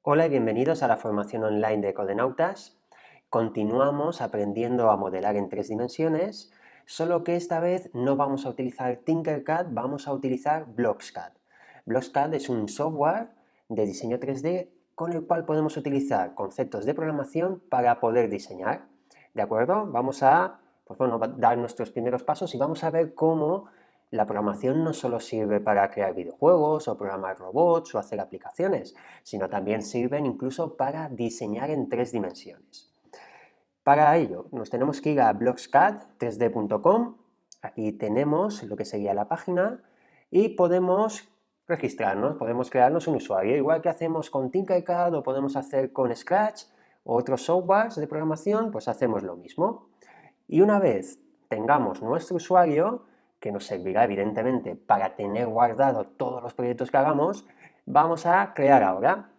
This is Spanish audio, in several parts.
Hola y bienvenidos a la formación online de Codenautas. Continuamos aprendiendo a modelar en 3 dimensiones, solo que esta vez no vamos a utilizar Tinkercad, vamos a utilizar BlocksCAD. BlocksCAD es un software de diseño 3D con el cual podemos utilizar conceptos de programación para poder diseñar. ¿De acuerdo? Vamos a dar nuestros primeros pasos y vamos a ver cómo la programación no solo sirve para crear videojuegos o programar robots o hacer aplicaciones, sino también sirven incluso para diseñar en 3 dimensiones. Para ello, nos tenemos que ir a blockscad3d.com. Aquí tenemos lo que sería la página y podemos registrarnos, podemos crearnos un usuario, igual que hacemos con Tinkercad o podemos hacer con Scratch o otros softwares de programación, pues hacemos lo mismo. Y una vez tengamos nuestro usuario, que nos servirá evidentemente para tener guardado todos los proyectos que hagamos, vamos a crear ahora.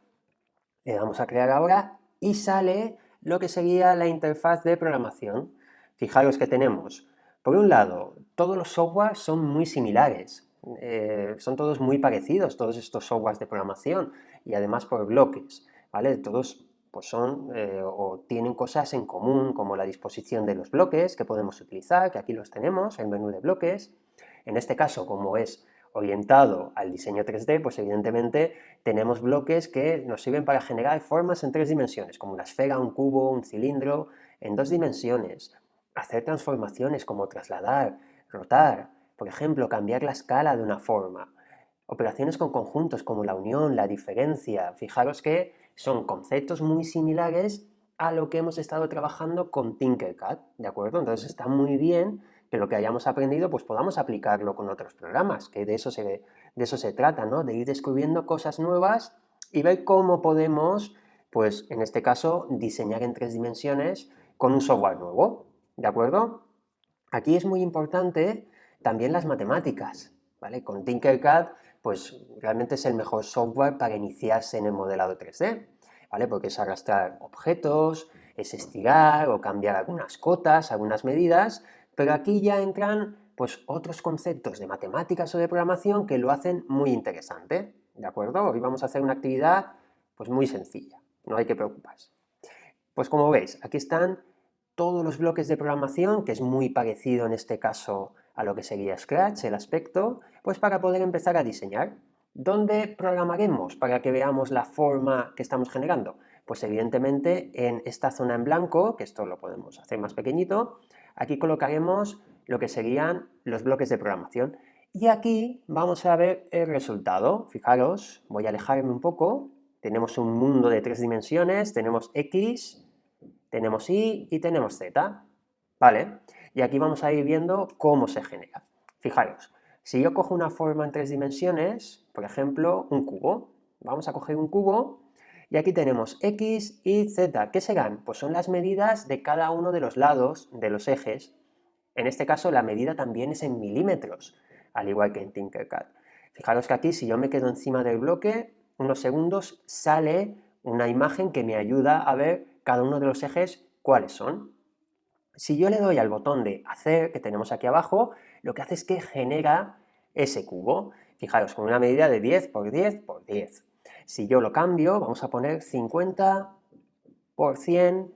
Le damos a crear ahora y sale lo que sería la interfaz de programación. Fijaros que tenemos, por un lado, todos los softwares son muy similares, son todos muy parecidos, todos estos softwares de programación, y además por bloques, ¿vale? Todos pues o tienen cosas en común, como la disposición de los bloques que podemos utilizar, que aquí los tenemos, el menú de bloques. En este caso, como es orientado al diseño 3D, pues evidentemente tenemos bloques que nos sirven para generar formas en 3 dimensiones, como una esfera, un cubo, un cilindro, en 2 dimensiones. Hacer transformaciones como trasladar, rotar, por ejemplo, cambiar la escala de una forma. Operaciones con conjuntos como la unión, la diferencia. Fijaros que son conceptos muy similares a lo que hemos estado trabajando con Tinkercad, ¿de acuerdo? Entonces está muy bien que lo que hayamos aprendido pues podamos aplicarlo con otros programas, que de eso se trata, ¿no? De ir descubriendo cosas nuevas y ver cómo podemos, pues en este caso, diseñar en 3 dimensiones con un software nuevo, ¿de acuerdo? Aquí es muy importante también las matemáticas, ¿vale? Con Tinkercad, pues realmente es el mejor software para iniciarse en el modelado 3D, ¿vale? Porque es arrastrar objetos, es estirar o cambiar algunas cotas, algunas medidas, pero aquí ya entran pues otros conceptos de matemáticas o de programación que lo hacen muy interesante, ¿de acuerdo? Hoy vamos a hacer una actividad pues muy sencilla, no hay que preocuparse. Pues como veis, aquí están todos los bloques de programación, que es muy parecido en este caso a lo que sería Scratch, el aspecto, pues para poder empezar a diseñar. ¿Dónde programaremos para que veamos la forma que estamos generando? Pues evidentemente en esta zona en blanco, que esto lo podemos hacer más pequeñito, aquí colocaremos lo que serían los bloques de programación. Y aquí vamos a ver el resultado. Fijaros, voy a alejarme un poco. Tenemos un mundo de 3 dimensiones, tenemos X, tenemos Y y tenemos Z, ¿vale? Y aquí vamos a ir viendo cómo se genera. Fijaros, si yo cojo una forma en 3 dimensiones, por ejemplo, un cubo, vamos a coger un cubo y aquí tenemos X y Z. ¿Qué serán? Pues son las medidas de cada uno de los lados de los ejes. En este caso la medida también es en milímetros, al igual que en Tinkercad. Fijaros que aquí si yo me quedo encima del bloque, unos segundos sale una imagen que me ayuda a ver cada uno de los ejes cuáles son. Si yo le doy al botón de hacer que tenemos aquí abajo, lo que hace es que genera ese cubo. Fijaros, con una medida de 10 por 10 por 10. Si yo lo cambio, vamos a poner 50 por 100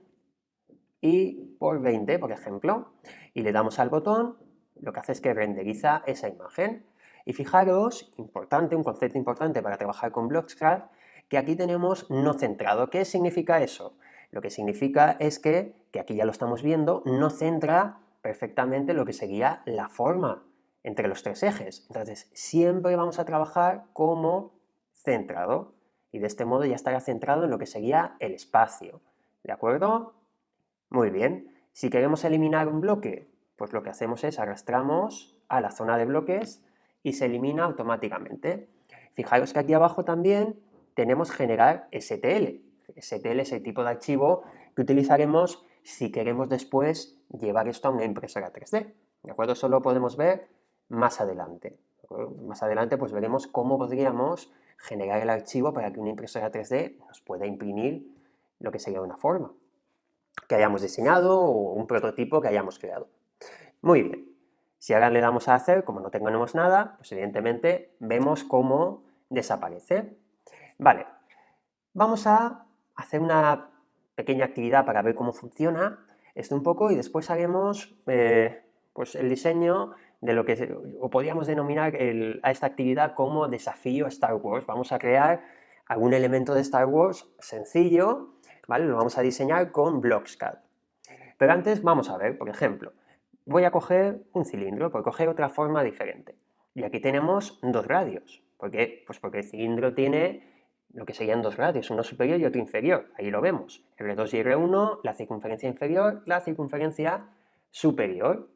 y por 20, por ejemplo, y le damos al botón, lo que hace es que renderiza esa imagen. Y fijaros, importante, un concepto importante para trabajar con BlocksCAD, que aquí tenemos no centrado. ¿Qué significa eso? Lo que significa es que aquí ya lo estamos viendo, no centra perfectamente lo que sería la forma entre los 3 ejes. Entonces, siempre vamos a trabajar como centrado. Y de este modo ya estará centrado en lo que sería el espacio. ¿De acuerdo? Muy bien. Si queremos eliminar un bloque, pues lo que hacemos es arrastramos a la zona de bloques y se elimina automáticamente. Fijaros que aquí abajo también tenemos generar STL. STL es el tipo de archivo que utilizaremos si queremos después llevar esto a una impresora 3D. ¿De acuerdo? Eso lo podemos ver más adelante. Más adelante pues veremos cómo podríamos generar el archivo para que una impresora 3D nos pueda imprimir lo que sería una forma que hayamos diseñado o un prototipo que hayamos creado. Muy bien. Si ahora le damos a hacer, como no tenemos nada, pues evidentemente vemos cómo desaparece. Vale. Vamos a hacer una pequeña actividad para ver cómo funciona esto un poco y después haremos pues el diseño de lo que o podríamos denominar a esta actividad como desafío Star Wars. Vamos a crear algún elemento de Star Wars sencillo, ¿vale? Lo vamos a diseñar con BlocksCAD. Pero antes vamos a ver, por ejemplo, voy a coger un cilindro, por coger otra forma diferente. Y aquí tenemos dos radios. ¿Por qué? Pues porque el cilindro tiene lo que serían dos radios, uno superior y otro inferior. Ahí lo vemos. R2 y R1, la circunferencia inferior, la circunferencia superior.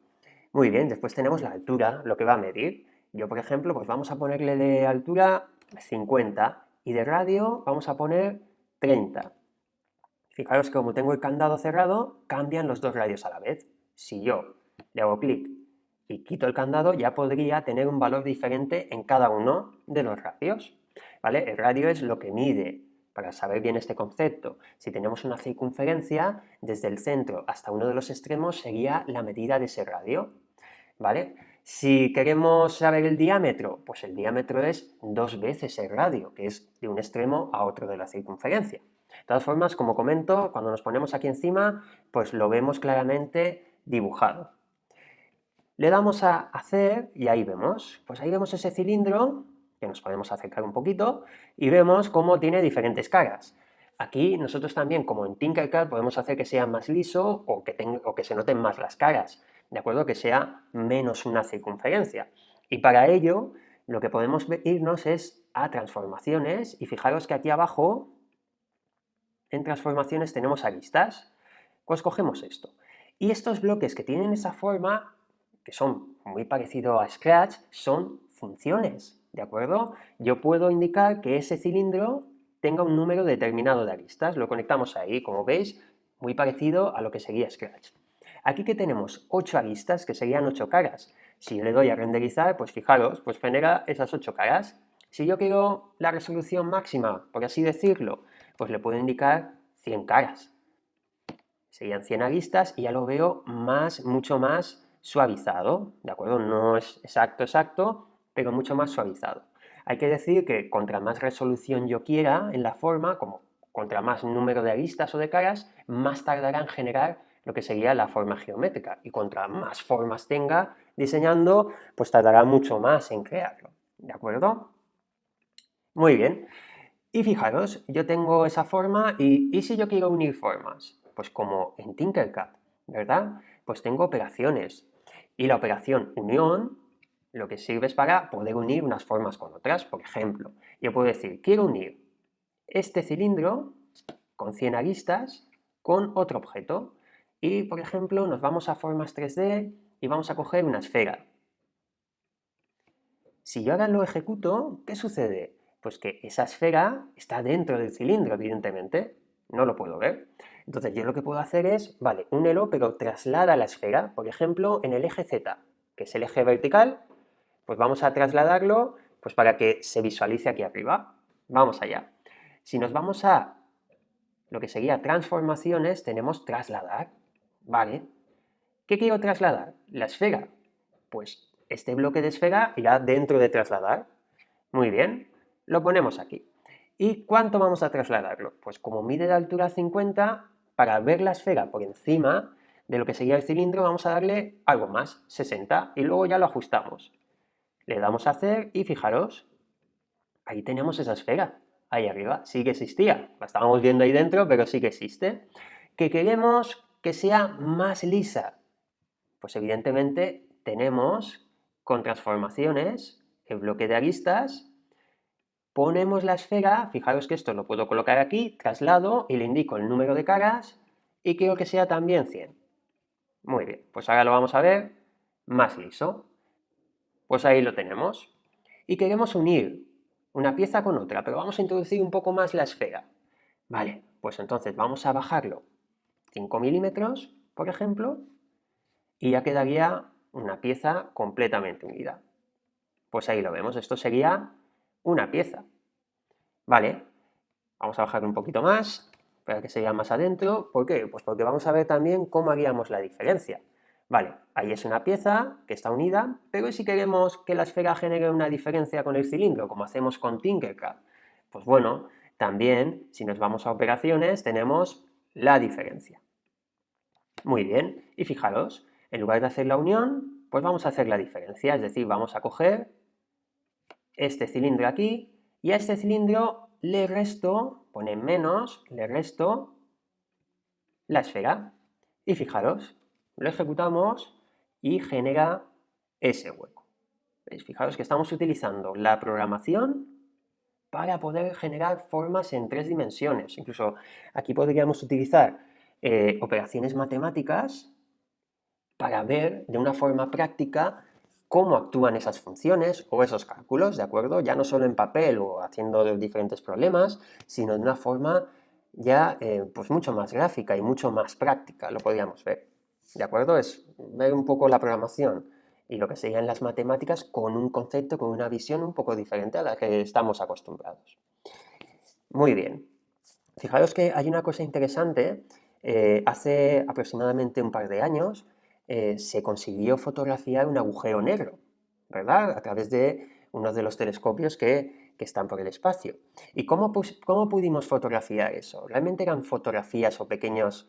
Muy bien, después tenemos la altura, lo que va a medir. Yo, por ejemplo, pues vamos a ponerle de altura 50 y de radio vamos a poner 30. Fijaros que como tengo el candado cerrado, cambian los dos radios a la vez. Si yo le hago clic y quito el candado, ya podría tener un valor diferente en cada uno de los radios. ¿Vale? El radio es lo que mide, para saber bien este concepto. Si tenemos una circunferencia, desde el centro hasta uno de los extremos sería la medida de ese radio. ¿Vale? Si queremos saber el diámetro, pues el diámetro es 2 veces el radio, que es de un extremo a otro de la circunferencia. De todas formas, como comento, cuando nos ponemos aquí encima, pues lo vemos claramente dibujado. Le damos a hacer y ahí vemos, pues ahí vemos ese cilindro, que nos podemos acercar un poquito, y vemos cómo tiene diferentes caras. Aquí nosotros también, como en Tinkercad, podemos hacer que sea más liso o que se noten más las caras, ¿de acuerdo? Que sea menos una circunferencia. Y para ello, lo que podemos irnos es a transformaciones, y fijaros que aquí abajo, en transformaciones, tenemos aristas. Pues cogemos esto. Y estos bloques que tienen esa forma, que son muy parecidos a Scratch, son funciones, ¿de acuerdo? Yo puedo indicar que ese cilindro tenga un número determinado de aristas, lo conectamos ahí, como veis, muy parecido a lo que sería Scratch. Aquí que tenemos 8 aristas, que serían 8 caras. Si yo le doy a renderizar, pues fijaros, pues genera esas 8 caras. Si yo quiero la resolución máxima, por así decirlo, pues le puedo indicar 100 caras. Serían 100 aristas y ya lo veo mucho más suavizado, ¿de acuerdo? No es exacto, pero mucho más suavizado. Hay que decir que contra más resolución yo quiera en la forma, como contra más número de aristas o de caras, más tardará en generar lo que sería la forma geométrica. Y contra más formas tenga diseñando, pues tardará mucho más en crearlo, ¿de acuerdo? Muy bien. Y fijaros, yo tengo esa forma y si yo quiero unir formas, pues como en Tinkercad, ¿verdad? Pues tengo operaciones. Y la operación unión lo que sirve es para poder unir unas formas con otras. Por ejemplo, yo puedo decir, quiero unir este cilindro con 100 aristas con otro objeto. Y, por ejemplo, nos vamos a formas 3D y vamos a coger una esfera. Si yo ahora lo ejecuto, ¿qué sucede? Pues que esa esfera está dentro del cilindro, evidentemente. No lo puedo ver. Entonces yo lo que puedo hacer es, vale, únelo, pero traslada la esfera. Por ejemplo, en el eje Z, que es el eje vertical, pues vamos a trasladarlo pues para que se visualice aquí arriba. Vamos allá. Si nos vamos a lo que sería transformaciones, tenemos trasladar. Vale. ¿Qué quiero trasladar? La esfera. Pues este bloque de esfera irá dentro de trasladar. Muy bien, lo ponemos aquí. ¿Y cuánto vamos a trasladarlo? Pues como mide de altura 50, para ver la esfera por encima de lo que sería el cilindro, vamos a darle algo más, 60, y luego ya lo ajustamos. Le damos a hacer y fijaros, ahí tenemos esa esfera, ahí arriba, sí que existía. La estábamos viendo ahí dentro, pero sí que existe. ¿Que queremos que sea más lisa? Pues evidentemente tenemos con transformaciones el bloque de aristas, ponemos la esfera, fijaros que esto lo puedo colocar aquí, traslado y le indico el número de caras y quiero que sea también 100. Muy bien, pues ahora lo vamos a ver más liso. Pues ahí lo tenemos. Y queremos unir una pieza con otra, pero vamos a introducir un poco más la esfera. Vale, pues entonces vamos a bajarlo 5 milímetros, por ejemplo, y ya quedaría una pieza completamente unida. Pues ahí lo vemos, esto sería una pieza. Vale, vamos a bajar un poquito más para que se vea más adentro. ¿Por qué? Pues porque vamos a ver también cómo haríamos la diferencia. Vale, ahí es una pieza que está unida, pero si queremos que la esfera genere una diferencia con el cilindro, como hacemos con Tinkercad, pues bueno, También, si nos vamos a operaciones, tenemos la diferencia. Muy bien, y fijaros, en lugar de hacer la unión, pues vamos a hacer la diferencia, es decir, vamos a coger este cilindro aquí y a este cilindro le resto, pone menos, le resto la esfera. Y fijaros, lo ejecutamos y genera ese hueco. ¿Veis? Fijaros que estamos utilizando la programación para poder generar formas en 3 dimensiones. Incluso aquí podríamos utilizar operaciones matemáticas para ver de una forma práctica cómo actúan esas funciones o esos cálculos, ¿de acuerdo? Ya no solo en papel o haciendo diferentes problemas, sino de una forma ya pues mucho más gráfica y mucho más práctica, lo podríamos ver, ¿de acuerdo? Es ver un poco la programación y lo que serían las matemáticas con un concepto, con una visión un poco diferente a la que estamos acostumbrados. Muy bien. Fijaros que hay una cosa interesante. Hace aproximadamente un par de años se consiguió fotografiar un agujero negro, ¿verdad? A través de uno de los telescopios que están por el espacio. ¿Y cómo pudimos fotografiar eso? ¿Realmente eran fotografías o pequeños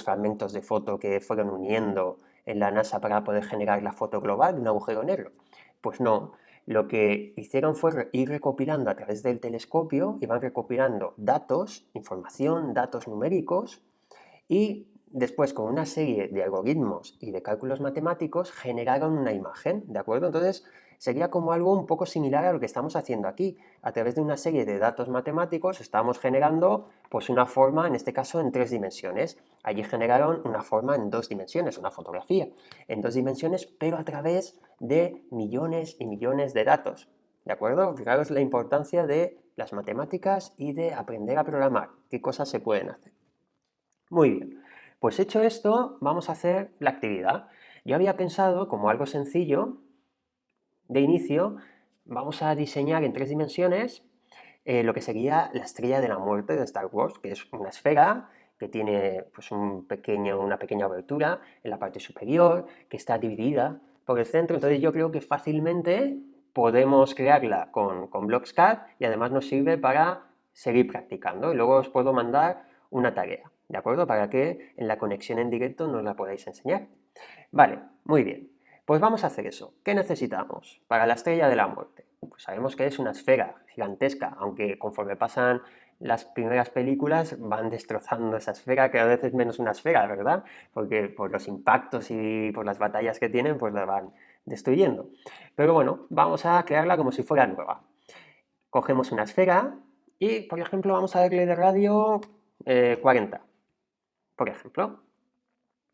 fragmentos de foto que fueron uniendo en la NASA para poder generar la foto global de un agujero negro? Pues no. Lo que hicieron fue ir recopilando a través del telescopio, iban recopilando datos, información, datos numéricos, y después con una serie de algoritmos y de cálculos matemáticos generaron una imagen, ¿de acuerdo? Entonces sería como algo un poco similar a lo que estamos haciendo aquí. A través de una serie de datos matemáticos estamos generando pues una forma, en este caso en 3 dimensiones. Allí generaron una forma en 2 dimensiones, una fotografía en 2 dimensiones, pero a través de millones y millones de datos. ¿De acuerdo? Fijaros la importancia de las matemáticas y de aprender a programar, qué cosas se pueden hacer. Muy bien, pues hecho esto, vamos a hacer la actividad. Yo había pensado, como algo sencillo, de inicio, vamos a diseñar en 3 dimensiones lo que sería la estrella de la muerte de Star Wars, que es una esfera que tiene pues, una pequeña abertura en la parte superior, que está dividida por el centro. Entonces yo creo que fácilmente podemos crearla con BlocksCAD y además nos sirve para seguir practicando. Y luego os puedo mandar una tarea, ¿de acuerdo? Para que en la conexión en directo nos la podáis enseñar. Vale, muy bien. Pues vamos a hacer eso. ¿Qué necesitamos para la estrella de la muerte? Pues sabemos que es una esfera gigantesca, aunque conforme pasan las primeras películas van destrozando esa esfera, que a veces menos una esfera, ¿verdad? Porque por los impactos y por las batallas que tienen, pues la van destruyendo. Pero bueno, vamos a crearla como si fuera nueva. Cogemos una esfera y, por ejemplo, vamos a darle de radio 40, por ejemplo.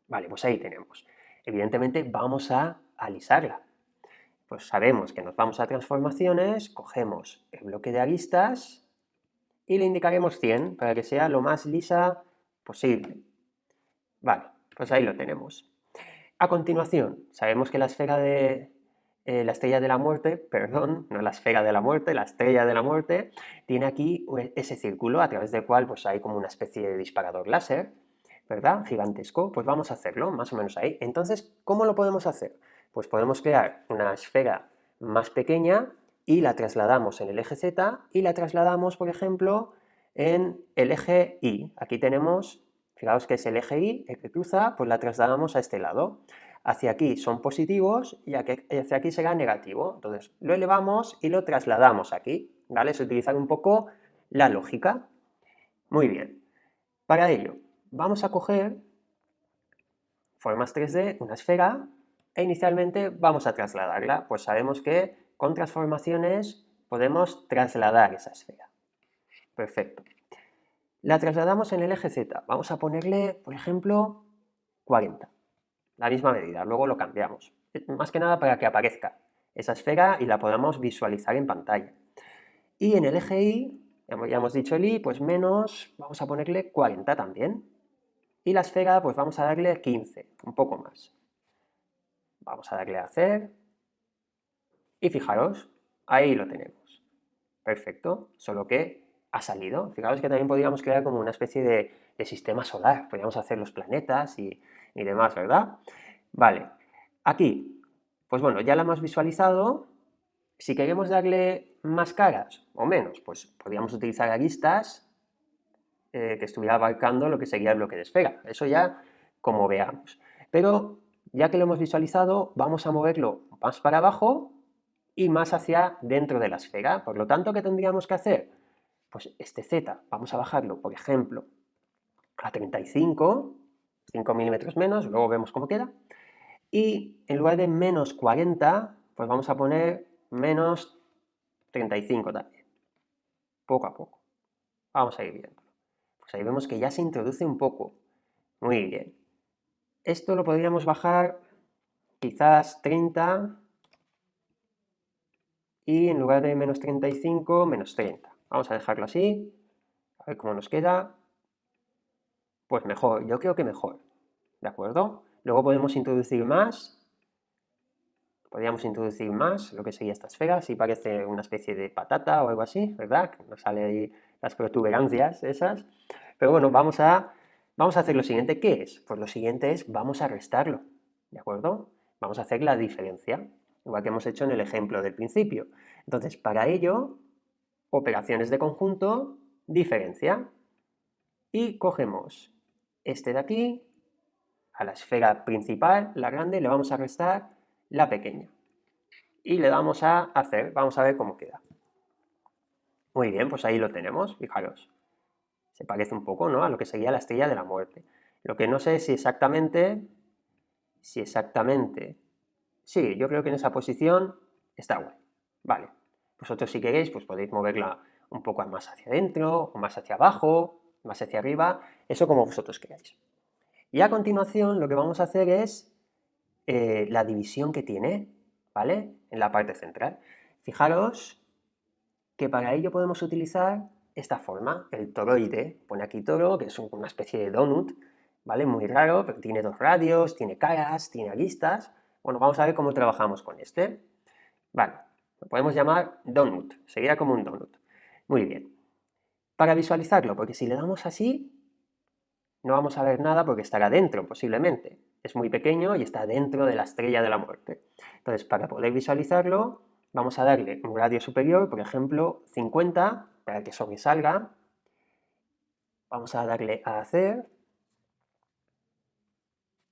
Vale, pues ahí tenemos. Evidentemente vamos a alisarla. Pues sabemos que nos vamos a transformaciones, cogemos el bloque de aristas y le indicaremos 100 para que sea lo más lisa posible. Vale, pues ahí lo tenemos. A continuación, sabemos que la esfera de la estrella de la muerte, perdón, no la esfera de la muerte, la estrella de la muerte, tiene aquí ese círculo a través del cual pues hay como una especie de disparador láser, ¿verdad? Gigantesco, pues vamos a hacerlo más o menos ahí. Entonces, ¿cómo lo podemos hacer? Pues podemos crear una esfera más pequeña y la trasladamos en el eje Z y la trasladamos, por ejemplo, en el eje Y. Aquí tenemos, fijaos que es el eje Y, el que cruza, pues la trasladamos a este lado. Hacia aquí son positivos y hacia aquí será negativo. Entonces, lo elevamos y lo trasladamos aquí, ¿vale? Es utilizar un poco la lógica. Muy bien. Para ello, vamos a coger formas 3D, una esfera, e inicialmente vamos a trasladarla. Pues sabemos que con transformaciones podemos trasladar esa esfera. Perfecto. La trasladamos en el eje Z. Vamos a ponerle, por ejemplo, 40. La misma medida. Luego lo cambiamos. Más que nada para que aparezca esa esfera y la podamos visualizar en pantalla. Y en el eje Y, ya hemos dicho el Y, pues menos, vamos a ponerle 40 también. Y la esfera, pues vamos a darle 15, un poco más. Vamos a darle a hacer. Y fijaros, ahí lo tenemos. Perfecto, solo que ha salido. Fijaros que también podríamos crear como una especie de sistema solar. Podríamos hacer los planetas y demás, ¿verdad? Vale, aquí, pues bueno, ya la hemos visualizado Si queremos darle más caras o menos, pues podríamos utilizar aristas que estuviera abarcando lo que sería el bloque de esfera. Eso ya como veamos. Pero ya que lo hemos visualizado, vamos a moverlo más para abajo y más hacia dentro de la esfera. Por lo tanto, ¿qué tendríamos que hacer? Pues este Z, vamos a bajarlo, por ejemplo, a 35, 5 milímetros menos, luego vemos cómo queda. Y en lugar de menos 40, pues vamos a poner menos 35 también, poco a poco. Vamos a ir viendo. Pues ahí vemos que ya se introduce un poco. Muy bien. Esto lo podríamos bajar quizás 30 y en lugar de menos 35, menos 30. Vamos a dejarlo así, a ver cómo nos queda. Pues mejor, yo creo que mejor, ¿de acuerdo? Luego podemos introducir más, podríamos introducir más lo que sería esta esfera, si parece una especie de patata o algo así, ¿verdad? Que nos sale ahí las protuberancias esas. Pero bueno, vamos a hacer lo siguiente. ¿Qué es? Pues lo siguiente es, vamos a restarlo, ¿de acuerdo? Vamos a hacer la diferencia, igual que hemos hecho en el ejemplo del principio. Entonces, para ello, operaciones de conjunto, diferencia. Y cogemos este de aquí, a la esfera principal, la grande, le vamos a restar la pequeña. Y le damos a hacer, vamos a ver cómo queda. Muy bien, pues ahí lo tenemos, fijaros. Se parece un poco, ¿no?, a lo que sería la estrella de la muerte. Lo que no sé si exactamente... Sí, yo creo que en esa posición está guay. Vale. Vosotros si queréis, pues podéis moverla un poco más hacia adentro, o más hacia abajo, más hacia arriba, eso como vosotros queráis. Y a continuación lo que vamos a hacer es la división que tiene, ¿vale? En la parte central. Fijaros que para ello podemos utilizar esta forma, el toroide. Pone aquí toro, que es una especie de donut, ¿vale? Muy raro, pero tiene dos radios, tiene caras, tiene aristas. Bueno, vamos a ver cómo trabajamos con este. Vale, lo podemos llamar donut, sería como un donut. Muy bien. Para visualizarlo, porque si le damos así, no vamos a ver nada porque estará dentro, posiblemente. Es muy pequeño y está dentro de la estrella de la muerte. Entonces, para poder visualizarlo, vamos a darle un radio superior, por ejemplo, 50, para que sobresalga. Vamos a darle a hacer.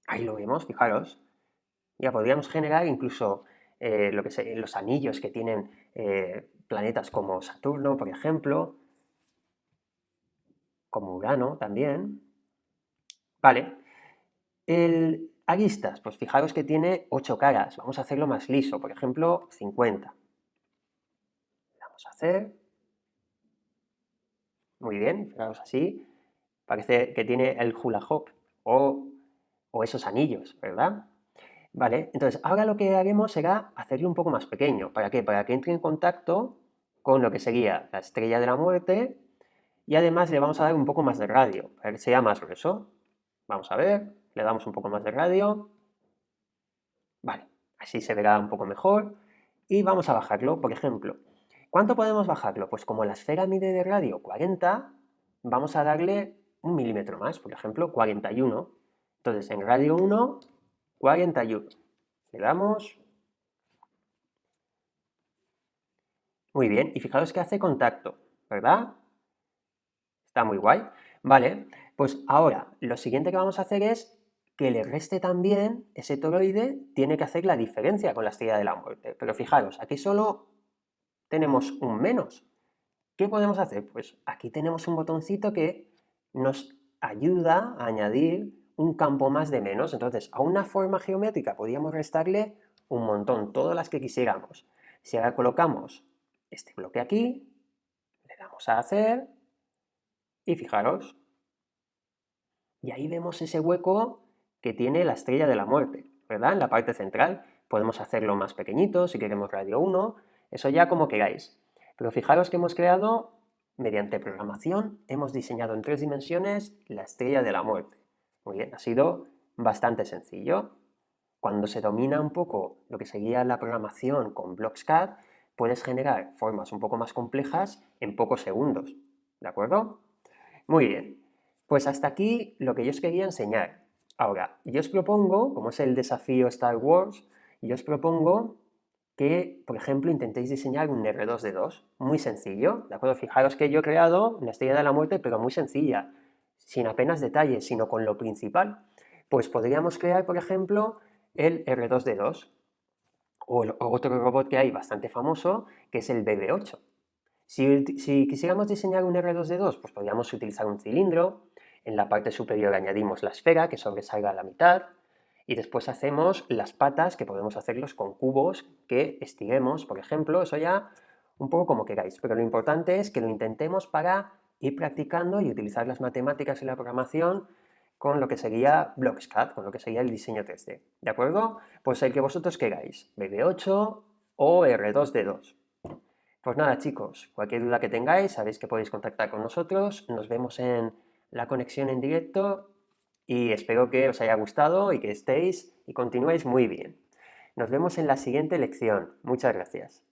Ahí lo vemos, fijaros. Ya podríamos generar incluso lo que los anillos que tienen planetas como Saturno, por ejemplo, como Urano también. Vale. El aristas, pues fijaros que tiene 8 caras. Vamos a hacerlo más liso, por ejemplo, 50. Vamos a hacer. Muy bien, fijaros así. Parece que tiene el hula hoop o esos anillos, ¿verdad? Vale, entonces ahora lo que haremos será hacerlo un poco más pequeño. ¿Para qué? Para que entre en contacto con lo que sería la estrella de la muerte y además le vamos a dar un poco más de radio, para que sea más grueso. Vamos a ver, le damos un poco más de radio. Vale, así se verá un poco mejor. Y vamos a bajarlo, por ejemplo. ¿Cuánto podemos bajarlo? Pues como la esfera mide de radio 40, vamos a darle un milímetro más, por ejemplo, 41. Entonces, en radio 1, 41. Le damos. Muy bien, y fijaros que hace contacto, ¿verdad? Está muy guay. Vale, pues ahora lo siguiente que vamos a hacer es que le reste también, ese toroide tiene que hacer la diferencia con la estrella de la muerte. Pero fijaros, aquí solo tenemos un menos. ¿Qué podemos hacer? Pues aquí tenemos un botoncito que nos ayuda a añadir un campo más de menos. Entonces, a una forma geométrica podríamos restarle un montón, todas las que quisiéramos. Si ahora colocamos este bloque aquí, le damos a hacer y fijaros, y ahí vemos ese hueco que tiene la estrella de la muerte, ¿verdad? En la parte central. Podemos hacerlo más pequeñito si queremos radio 1, eso ya como queráis. Pero fijaros que hemos creado, mediante programación, hemos diseñado en 3 dimensiones la estrella de la muerte. Muy bien, ha sido bastante sencillo. Cuando se domina un poco lo que sería la programación con BlocksCAD, puedes generar formas un poco más complejas en pocos segundos, ¿de acuerdo? Muy bien, pues hasta aquí lo que yo os quería enseñar. Ahora, yo os propongo, como es el desafío Star Wars, yo os propongo que, por ejemplo, intentéis diseñar un R2D2, muy sencillo, ¿de acuerdo? Fijaros que yo he creado una estrella de la muerte, pero muy sencilla, sin apenas detalles, sino con lo principal. Pues podríamos crear, por ejemplo, el R2D2, o otro robot que hay bastante famoso, que es el BB8. Si quisiéramos diseñar un R2D2, pues podríamos utilizar un cilindro, en la parte superior añadimos la esfera que sobresalga a la mitad, y después hacemos las patas, que podemos hacerlos con cubos que estiremos, por ejemplo, eso ya un poco como queráis, pero lo importante es que lo intentemos para ir practicando y utilizar las matemáticas y la programación con lo que sería BlockSCAD, con lo que sería el diseño 3D, ¿de acuerdo? Pues el que vosotros queráis, BB8 o R2D2. Pues nada, chicos, cualquier duda que tengáis, sabéis que podéis contactar con nosotros. Nos vemos en la conexión en directo y espero que os haya gustado y que estéis y continuéis muy bien. Nos vemos en la siguiente lección. Muchas gracias.